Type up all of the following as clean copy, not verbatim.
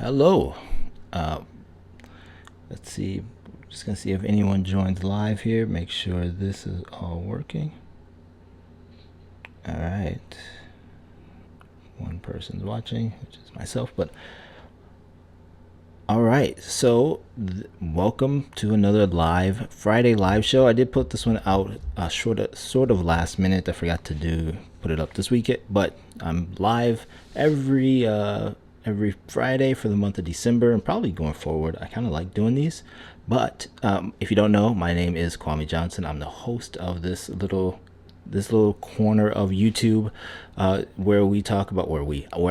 Hello. Uh, let's see. Just gonna see if anyone joins live here. Make sure this is all working. All right. One person's watching, which is myself. But all right. So welcome to another live Friday live show. I did put this one out sort of last minute. I forgot to put it up this weekend, but I'm live every Friday for the month of December and probably going forward. I kind of like doing these. But if you don't know, my name is Kwame Johnson. I'm the host of this little corner of YouTube where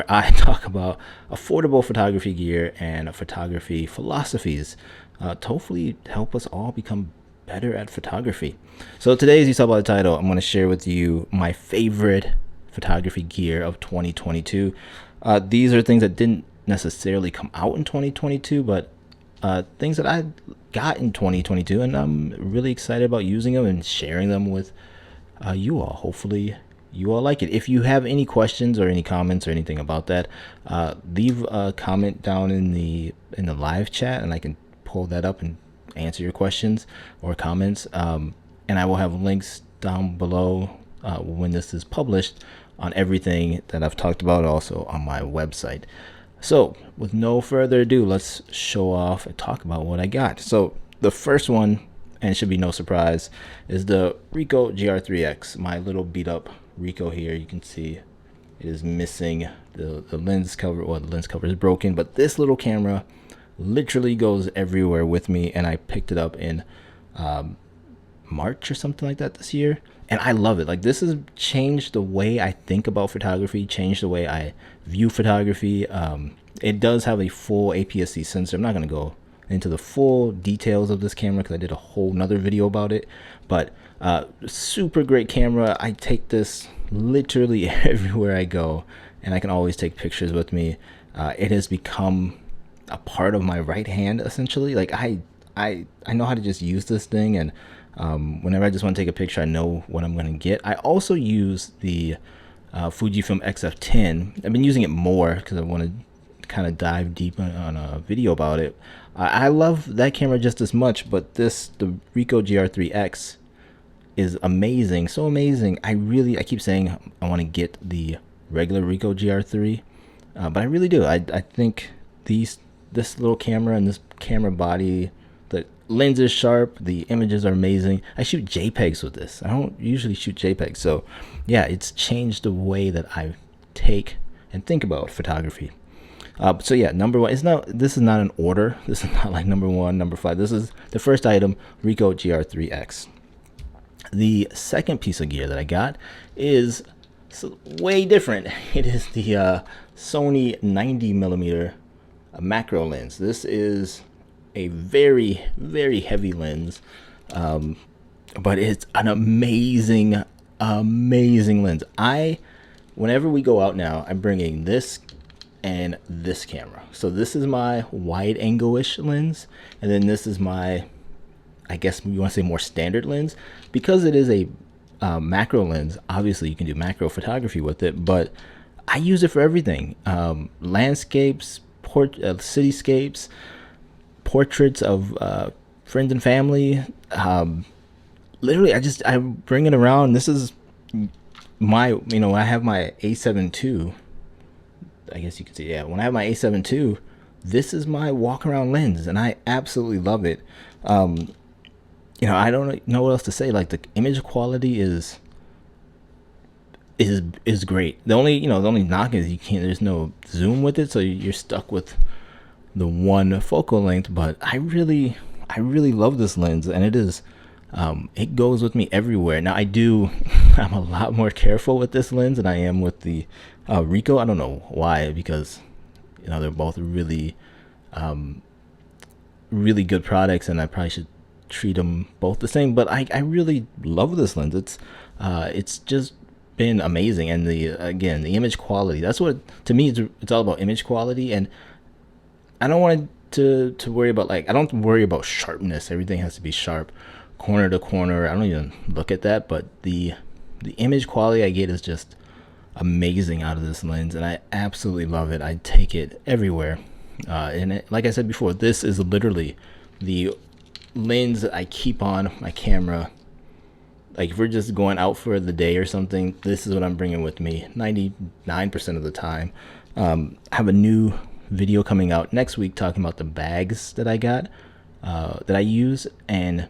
I talk about affordable photography gear and photography philosophies to hopefully help us all become better at photography. So today, as you saw by the title, I'm going to share with you my favorite photography gear of 2022. These are things that didn't necessarily come out in 2022, but things that I got in 2022, and I'm really excited about using them and sharing them with you all. Hopefully you all like it. If you have any questions or any comments or anything about that, leave a comment down in the live chat, and I can pull that up and answer your questions or comments. And I will have links down below when this is published on everything that I've talked about, also on my website. So with no further ado, let's show off and talk about what I got. So the first one, and it should be no surprise, is the Ricoh GR3X, my little beat up Ricoh here. You can see it is missing the lens cover, or the lens cover is broken, but this little camera literally goes everywhere with me, and I picked it up in March or something like that this year, and I love it. Like, this has changed the way I think about photography, changed the way I view photography. It does have a full APS-C sensor. I'm not going to go into the full details of this camera because I did a whole nother video about it, but super great camera. I take this literally everywhere I go, and I can always take pictures with me. It has become a part of my right hand, essentially. Like, I know how to just use this thing, and whenever I just want to take a picture, I know what I'm going to get. I also use the Fujifilm X-F10. I've been using it more because I want to kind of dive deep on a video about it. I love that camera just as much, but the Ricoh GR3X is amazing, so amazing. I keep saying I want to get the regular Ricoh GR3, but I really do. I think this little camera and this camera body, the lens is sharp, the images are amazing. I shoot JPEGs with this. I don't usually shoot JPEGs, so yeah, it's changed the way that I take and think about photography. So yeah, number one, this is not an order. This is not like number one, number five. This is the first item, Ricoh GR3X. The second piece of gear that I got is way different. It is the Sony 90mm macro lens. This is a very, very heavy lens, but it's an amazing lens. Whenever we go out now, I'm bringing this and this camera. So this is my wide angle-ish lens, and then this is my, I guess you want to say, more standard lens. Because it is a macro lens, obviously you can do macro photography with it, but I use it for everything. Landscapes, cityscapes, portraits of friends and family. Literally, I bring it around. This is my, I have my A7 II. I guess you could say, yeah, when I have my A7 II, this is my walk around lens, and I absolutely love it. I don't know what else to say. Like, the image quality is great. The only knock is there's no zoom with it, so you're stuck with the one focal length. But I really love this lens, and it goes with me everywhere. Now I'm a lot more careful with this lens than I am with the Ricoh. I don't know why, because they're both really really good products, and I probably should treat them both the same. But I really love this lens. It's just been amazing, and the image quality. That's what, to me, it's all about image quality. And I don't want to worry about, I don't worry about sharpness. Everything has to be sharp, corner to corner. I don't even look at that. But the image quality I get is just amazing out of this lens, and I absolutely love it. I take it everywhere. And like I said before, this is literally the lens that I keep on my camera. Like if we're just going out for the day or something, this is what I'm bringing with me 99% of the time. I have a new video coming out next week talking about the bags that I got, that I use, and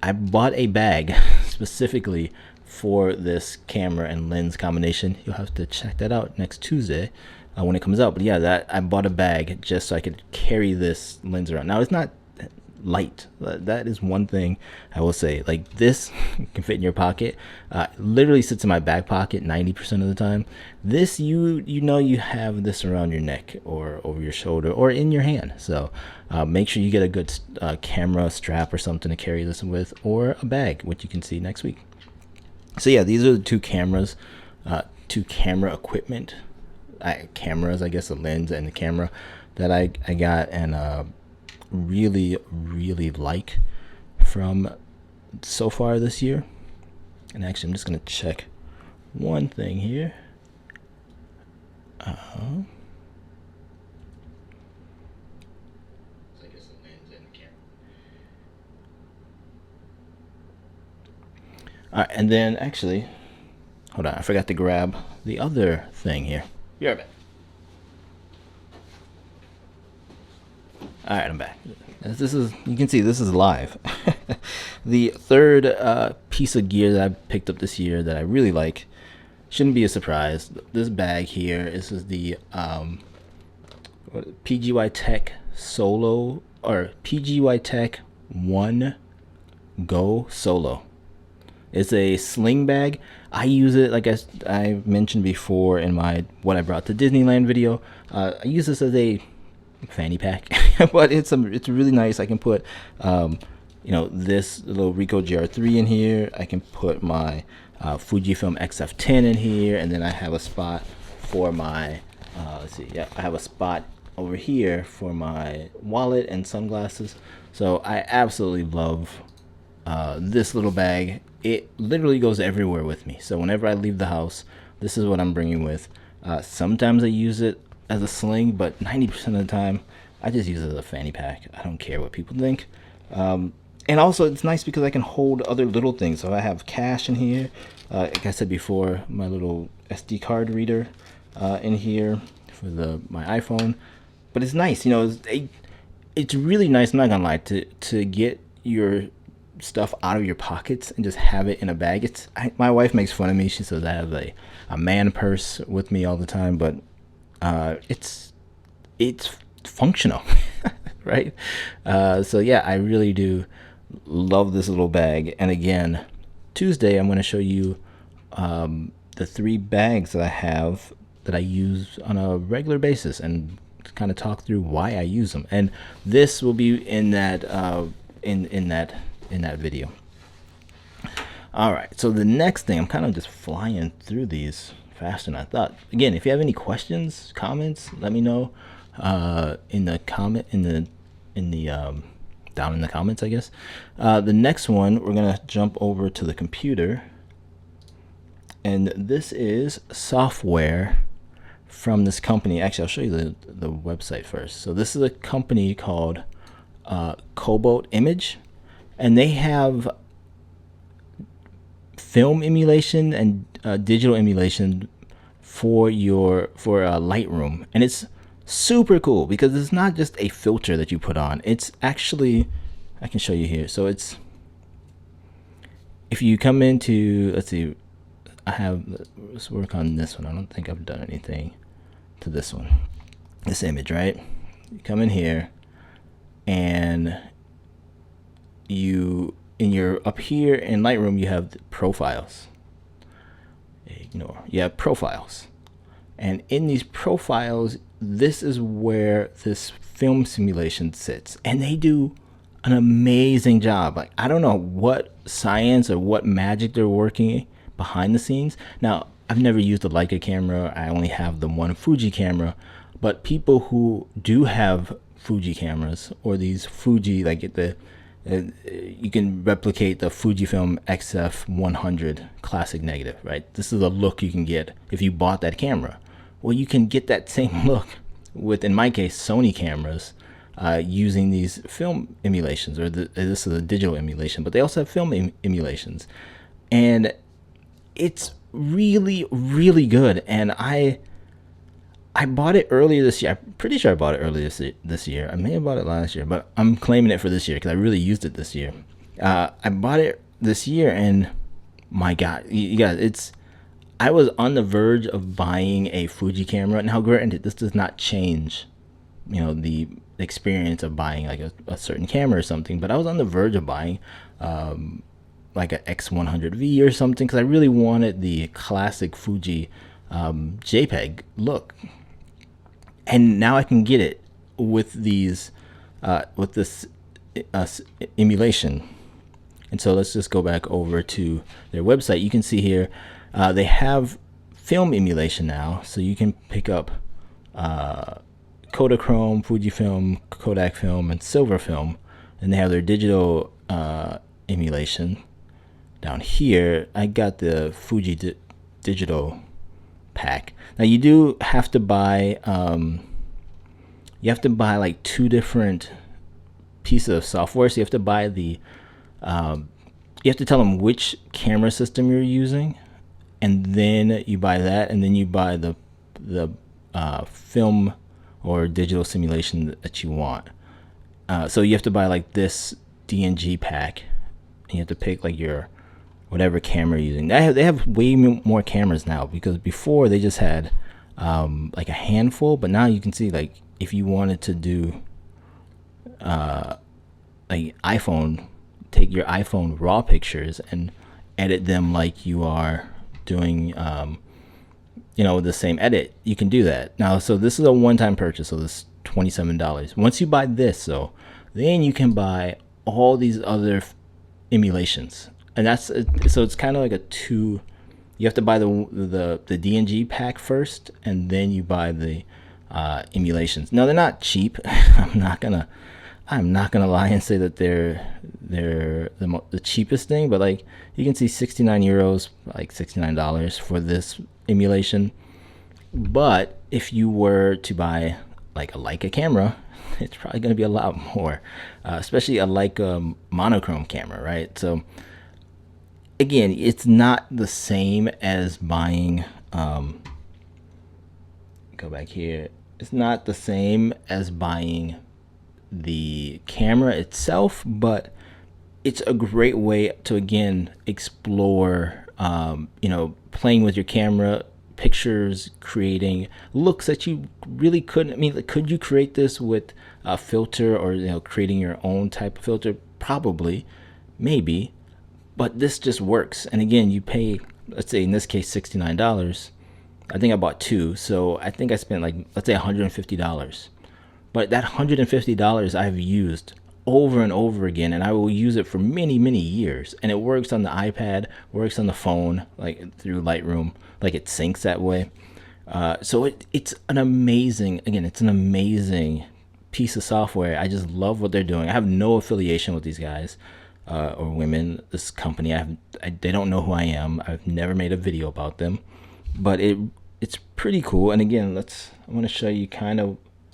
I bought a bag specifically for this camera and lens combination. You'll have to check that out next Tuesday when it comes out. But yeah, that I bought a bag just so I could carry this lens around. Now it's not light. That is one thing I will say. Like this can fit in your pocket. Literally sits in my back pocket 90% of the time. This you know you have this around your neck or over your shoulder or in your hand. So make sure you get a good camera strap or something to carry this with, or a bag, which you can see next week. So yeah, these are the two cameras, two camera equipment, cameras, I guess, the lens and the camera that I got and really like from so far this year. And actually I'm just gonna check one thing here. All right, and then actually, hold on, I forgot to grab the other thing here. Be right back. All right, I'm back. This is, you can see this is live. The third piece of gear that I picked up this year that I really like, shouldn't be a surprise. This bag here, this is the PGY Tech Solo, or PGY Tech 1 Go Solo. It's a sling bag. I use it, like I mentioned before in my what I brought to Disneyland video. I use this as a fanny pack, but it's really nice. I can put this little Ricoh GR3 in here. I can put my Fujifilm X-F10 in here, and then I have a spot for my I have a spot over here for my wallet and sunglasses. So I absolutely love this little bag. It literally goes everywhere with me. So whenever I leave the house, this is what I'm bringing with. Sometimes I use it as a sling, but 90% of the time I just use it as a fanny pack. I don't care what people think. And also it's nice because I can hold other little things. So I have cash in here, like I said before, my little SD card reader in here for my iPhone. But it's nice, it's really nice, I'm not gonna lie, to get your stuff out of your pockets and just have it in a bag. My wife makes fun of me. She says I have a man purse with me all the time, but it's functional. Right? So yeah, I really do love this little bag. And again, Tuesday I'm going to show you the 3 bags that I have that I use on a regular basis and kind of talk through why I use them. And this will be in that in that video. All right, so the next thing, I'm kind of just flying through these faster than I thought. Again, if you have any questions, comments, let me know in the down in the comments, I guess. The next one, we're gonna jump over to the computer, and this is software from this company. Actually, I'll show you the website first. So this is a company called Cobalt Image, and they have film emulation and digital emulation for Lightroom, and it's super cool because it's not just a filter that you put on. It's actually, I can show you here. So it's, if you come into, let's see, let's work on this one. I don't think I've done anything to this one, this image, right? You come in here and up here in Lightroom, you have profiles. You have profiles, and in these profiles, this is where this film simulation sits, and they do an amazing job. Like, I don't know what science or what magic they're working behind the scenes. Now, I've never used a Leica camera. I only have the one Fuji camera, but people who do have Fuji cameras, or these Fuji, like you can replicate the Fujifilm XF100 classic negative, right? This is a look you can get if you bought that camera. Well, you can get that same look with, in my case, Sony cameras, using these film emulations, or this is a digital emulation, but they also have film emulations, and it's really, really good. And I bought it earlier this year. I'm pretty sure I bought it earlier this year. I may have bought it last year, but I'm claiming it for this year because I really used it this year. I bought it this year, and my God, you guys, I was on the verge of buying a Fuji camera. Now, granted, this does not change, the experience of buying like a certain camera or something, but I was on the verge of buying like a X100V or something because I really wanted the classic Fuji JPEG look, and now I can get it with these with this emulation. And so let's just go back over to their website. You can see here they have film emulation now, so you can pick up Kodachrome, Fujifilm, Kodak film, and Silverfilm, and they have their digital emulation down here. I got the Fuji digital pack. Now you do have to buy like two different pieces of software. So you have to buy the you have to tell them which camera system you're using, and then you buy that, and then you buy the film or digital simulation that you want. So you have to buy like this DNG pack, and you have to pick like your whatever camera you're using. They have way more cameras now, because before they just had like a handful, but now you can see like if you wanted to do like iPhone, take your iPhone raw pictures and edit them like you are doing the same edit, you can do that now. So this is a one-time purchase, so this $27. Once you buy this, though, then you can buy all these other emulations, and that's so it's kind of like a two. You have to buy the DNG pack first, and then you buy the emulations. Now they're not cheap. I'm not gonna lie and say that they're the cheapest thing, but like you can see 69 euros, like $69 for this emulation. But if you were to buy like a Leica camera, it's probably going to be a lot more, especially a Leica monochrome camera, right? So again, it's not the same as buying go back here. It's not the same as buying the camera itself, but it's a great way to, again, explore playing with your camera, pictures, creating looks that you really couldn't. I mean, like, could you create this with a filter, or creating your own type of filter? Probably, maybe, but this just works. And again, you pay, let's say in this case, $69. I think I bought two, so I think I spent like, let's say, $150. But that $150 I've used over and over again, and I will use it for many, many years. And it works on the iPad, works on the phone, like through Lightroom, like it syncs that way. So it's an amazing piece of software. I just love what they're doing. I have no affiliation with these guys or women, this company. They don't know who I am. I've never made a video about them, but it's pretty cool. And again, I want to show you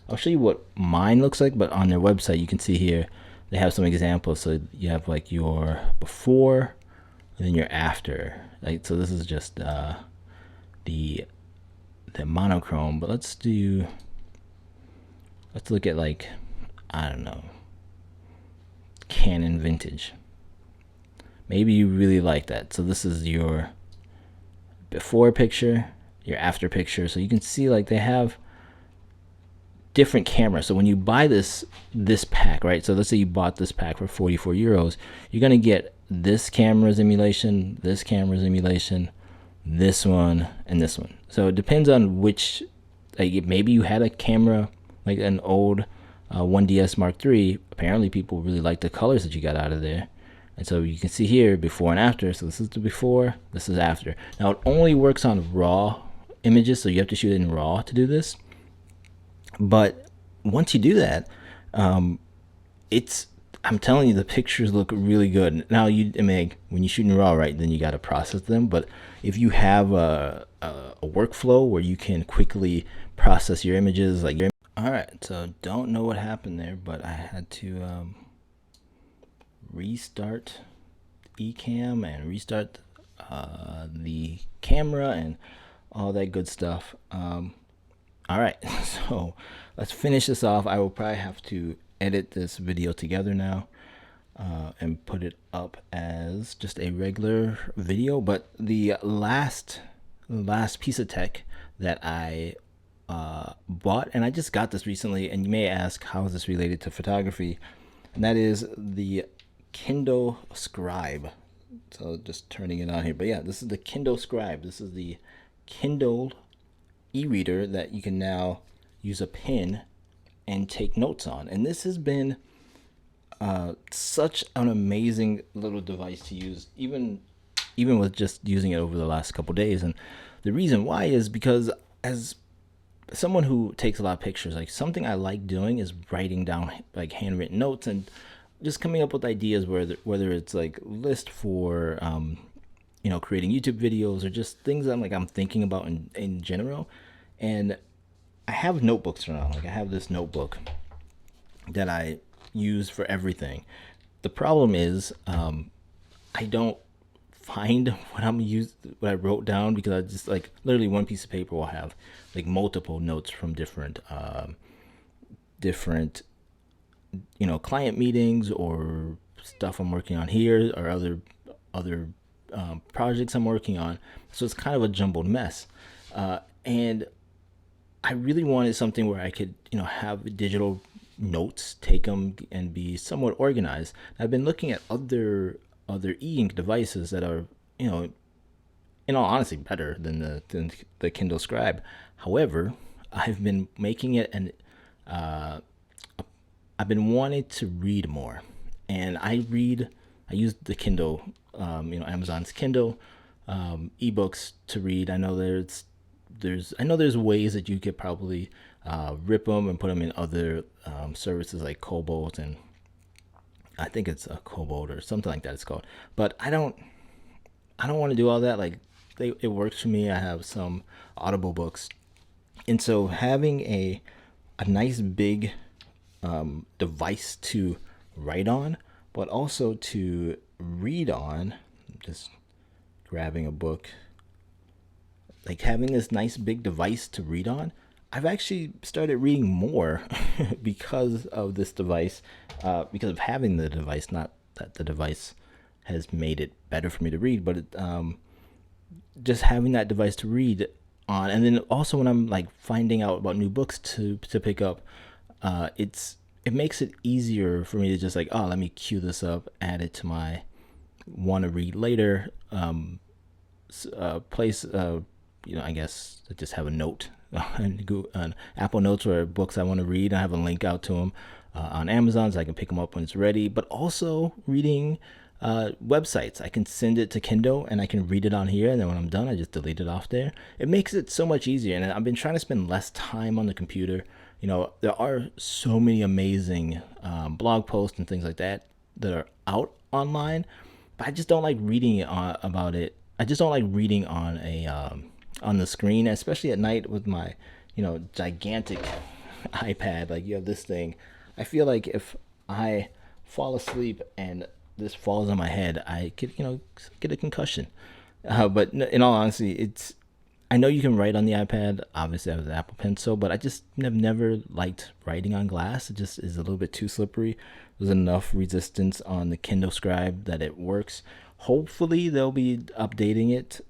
I'll show you what mine looks like, but on their website, you can see here, they have some examples. So you have like your before, and then your after. Like, so this is just the monochrome, but let's look at like, I don't know, Canon vintage. Maybe you really like that. So this is your before picture, your after picture. So you can see like they have different cameras. So when you buy this pack, right? So let's say you bought this pack for 44 euros, you're gonna get this camera's emulation, this camera's emulation, this one, and this one. So it depends on which, like maybe you had a camera like an old 1DS Mark III. Apparently people really like the colors that you got out of there. And so you can see here before and after. So this is the before, this is after. Now it only works on raw images, so you have to shoot it in RAW to do this. But once you do that, I'm telling you, the pictures look really good. Now, when you shoot in RAW, right, then you got to process them. But if you have a workflow where you can quickly process your images, like All right, so don't know what happened there, but I had to restart Ecamm and restart the camera and all that good stuff. All right, so let's finish this off. I will probably have to edit this video together now and put it up as just a regular video. But the last piece of tech that I bought, and I just got this recently, and you may ask, how is this related to photography? And that is the Kindle Scribe. So just turning it on here. But yeah, this is the Kindle Scribe. This is the Kindle e-reader that you can now use a pen and take notes on. And this has been such an amazing little device to use, even with just using it over the last couple days. And the reason why is because, as someone who takes a lot of pictures, like, something I like doing is writing down like handwritten notes and just coming up with ideas, whether it's like list for creating YouTube videos or just things I'm thinking about in general. And I have notebooks around. Like, I have this notebook that I use for everything. The problem is I don't find what I wrote down, because I just, like, literally one piece of paper will have like multiple notes from different client meetings or stuff I'm working on here, or other projects I'm working on. So it's kind of a jumbled mess, and I really wanted something where I could have digital notes, take them, and be somewhat organized. I've been looking at other e-ink devices that are, in all honesty, better than the Kindle Scribe. However, I've been making it, and I've been wanting to read more, and I use the Kindle, Amazon's Kindle ebooks to read. I know there's ways that you could probably rip them and put them in other services like Kobold, and I think it's a Kobold or something like that it's called. But I don't want to do all that. Like, it works for me. I have some Audible books, and so having a nice big device to write on, but also to read on, just grabbing a book, like having this nice big device to read on, I've actually started reading more because of this device, because of having the device. Not that the device has made it better for me to read, but just having that device to read on. And then also when I'm like finding out about new books to pick up, it makes it easier for me to just like, oh, let me queue this up, add it to my want to read later place. I guess I just have a note on Apple Notes where books I want to read. I have a link out to them on Amazon, so I can pick them up when it's ready. But also reading websites, I can send it to Kindle and I can read it on here, and then when I'm done, I just delete it off there. It makes it so much easier, and I've been trying to spend less time on the computer. There are so many amazing blog posts and things like that are out online, but I just don't like reading about it. I just don't like reading on on the screen, especially at night with my gigantic iPad. Like, you have this thing. I feel like if I fall asleep and this falls on my head, I could get a concussion. But in all honesty, I know you can write on the iPad. Obviously, I have the Apple Pencil, but I just have never liked writing on glass. It just is a little bit too slippery. There's enough resistance on the Kindle Scribe that it works. Hopefully, they'll be updating it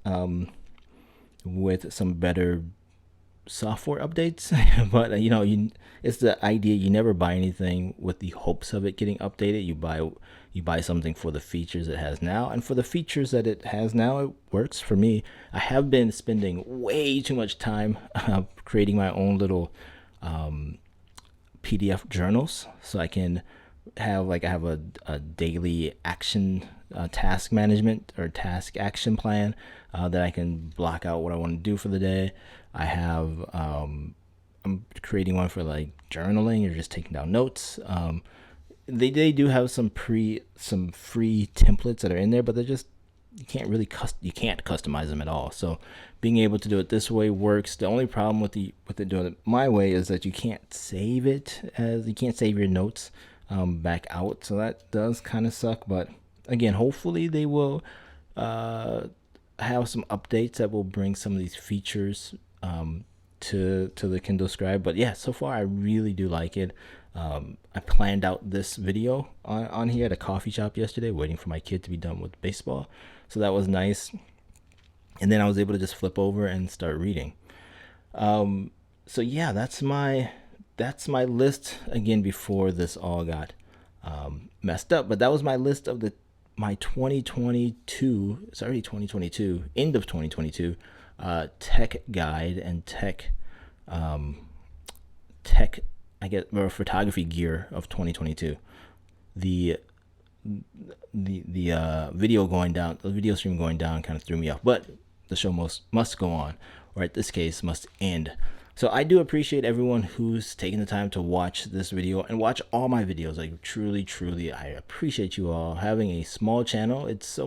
with some better software updates. But it's the idea. You never buy anything with the hopes of it getting updated. You buy something for the features it has now, and for the features that it has now, it works for me. I have been spending way too much time creating my own little PDF journals, so I can have a daily action task management or task action plan that I can block out what I want to do for the day. I'm creating one for like journaling or just taking down notes. They do have some free templates that are in there, but you can't customize them at all. So being able to do it this way works. The only problem with it doing it my way is that you can't save your notes back out. So that does kind of suck. But again, hopefully they will have some updates that will bring some of these features to the Kindle Scribe. But yeah, so far I really do like it. I planned out this video on here at a coffee shop yesterday, waiting for my kid to be done with baseball. So that was nice. And then I was able to just flip over and start reading. So yeah, that's my list again before this all got messed up. But that was my list of my 2022. It's already 2022, end of 2022, tech guide and tech, I guess, or photography gear of 2022. The video stream going down kind of threw me off, but the show must go on, or in this case must end. So I do appreciate everyone who's taking the time to watch this video and watch all my videos. Like truly, I appreciate you all. Having a small channel, it's so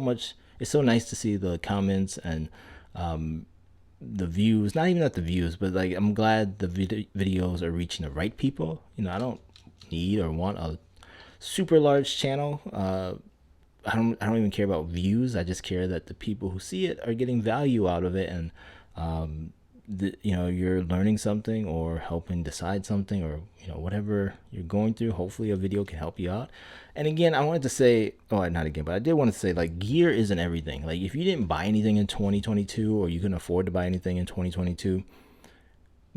nice to see the comments and the views. Not even at the views, but like I'm glad the videos are reaching the right people. I don't need or want a super large channel. I don't even care about views. I just care that the people who see it are getting value out of it, and you're learning something or helping decide something, or whatever you're going through. Hopefully a video can help you out. And again, I wanted to say, not again, but I did want to say, like, gear isn't everything. Like, if you didn't buy anything in 2022, or you couldn't afford to buy anything in 2022,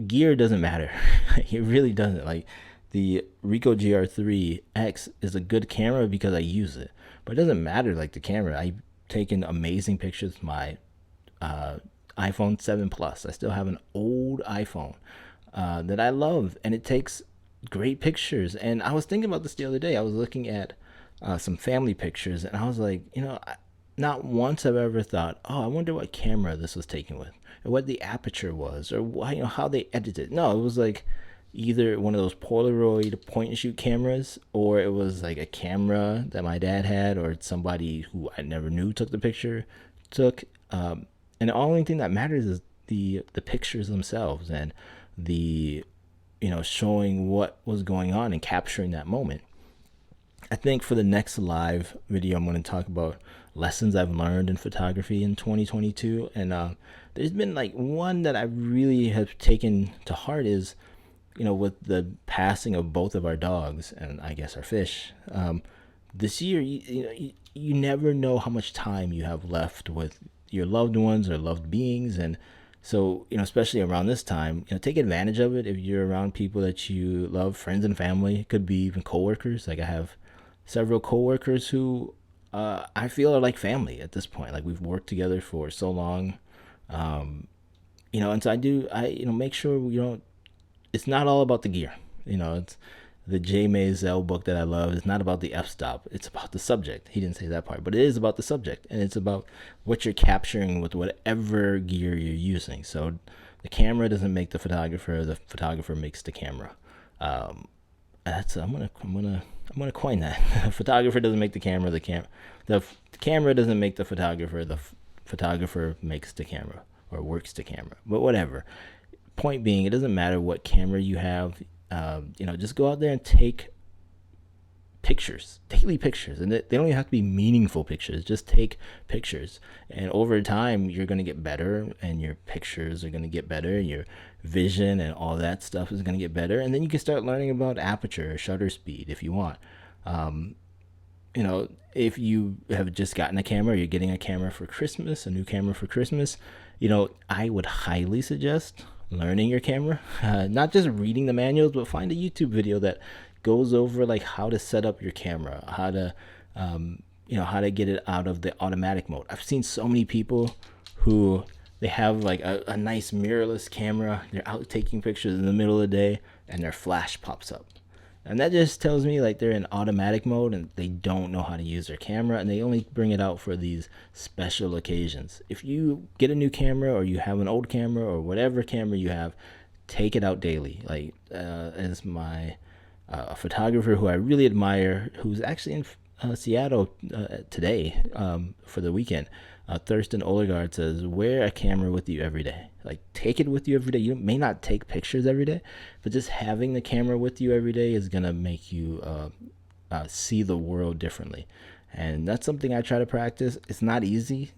gear doesn't matter. It really doesn't. Like, the Ricoh GR3X is a good camera because I use it, but it doesn't matter. Like, the camera, I've taken amazing pictures with my iPhone 7 Plus. I still have an old iPhone that I love, and it takes great pictures. And I was thinking about this the other day. I was looking at some family pictures, and I was like, not once have I ever thought, I wonder what camera this was taken with, or what the aperture was, or why, how they edited. No, it was like either one of those Polaroid point and shoot cameras, or it was like a camera that my dad had, or somebody who I never knew took the picture. And the only thing that matters is the pictures themselves, and the showing what was going on and capturing that moment. I think for the next live video, I'm going to talk about lessons I've learned in photography in 2022. And there's been like one that I really have taken to heart is, with the passing of both of our dogs and I guess our fish, this year, you never know how much time you have left with your loved ones or loved beings. And so, especially around this time, take advantage of it. If you're around people that you love, friends and family, it could be even coworkers. Like, I have several coworkers who I feel are like family at this point. Like, we've worked together for so long, and so I make sure it's not all about the gear. It's the J. Maisel book that I love. It's not about the f-stop. It's about the subject. He didn't say that part, but it is about the subject, and it's about what you're capturing with whatever gear you're using. So the camera doesn't make the photographer makes the camera. I'm gonna coin that. The photographer doesn't make the camera. The camera doesn't make the photographer. The photographer makes the camera, or works the camera. But whatever. Point being, it doesn't matter what camera you have. Just go out there and take pictures, daily pictures, and they don't even have to be meaningful pictures. Just take pictures, and over time you're going to get better, and your pictures are going to get better, your vision and all that stuff is going to get better, and then you can start learning about aperture or shutter speed if you want. If you have just gotten a camera, or you're getting a camera for Christmas, a new camera for Christmas, I would highly suggest learning your camera, not just reading the manuals, but find a YouTube video that goes over like how to set up your camera, how to get it out of the automatic mode. I've seen so many people who they have like a nice mirrorless camera. They're out taking pictures in the middle of the day, and their flash pops up. And that just tells me like they're in automatic mode and they don't know how to use their camera, and they only bring it out for these special occasions. If you get a new camera, or you have an old camera, or whatever camera you have, take it out daily. Like as my photographer who I really admire, who's actually in Seattle today for the weekend. Thurston Oligard says, wear a camera with you every day. Like, take it with you every day. You may not take pictures every day, but just having the camera with you every day is going to make you see the world differently. And that's something I try to practice. It's not easy.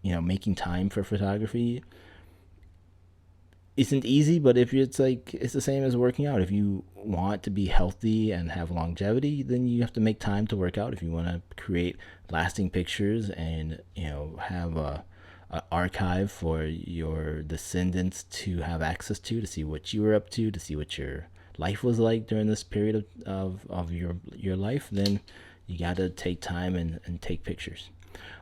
Making time for photography isn't easy, but if it's like, it's the same as working out. If you want to be healthy and have longevity, then you have to make time to work out. If you want to create lasting pictures and have a archive for your descendants to have access to see what you were up to see what your life was like during this period of your life, then you got to take time and take pictures.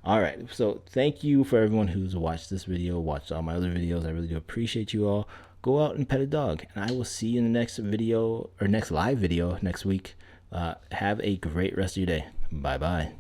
All right, so thank you for everyone who's watched this video, watched all my other videos. I really do appreciate you all. Go out and pet a dog, and I will see you in the next video or next live video next week. Have a great rest of your day. Bye bye.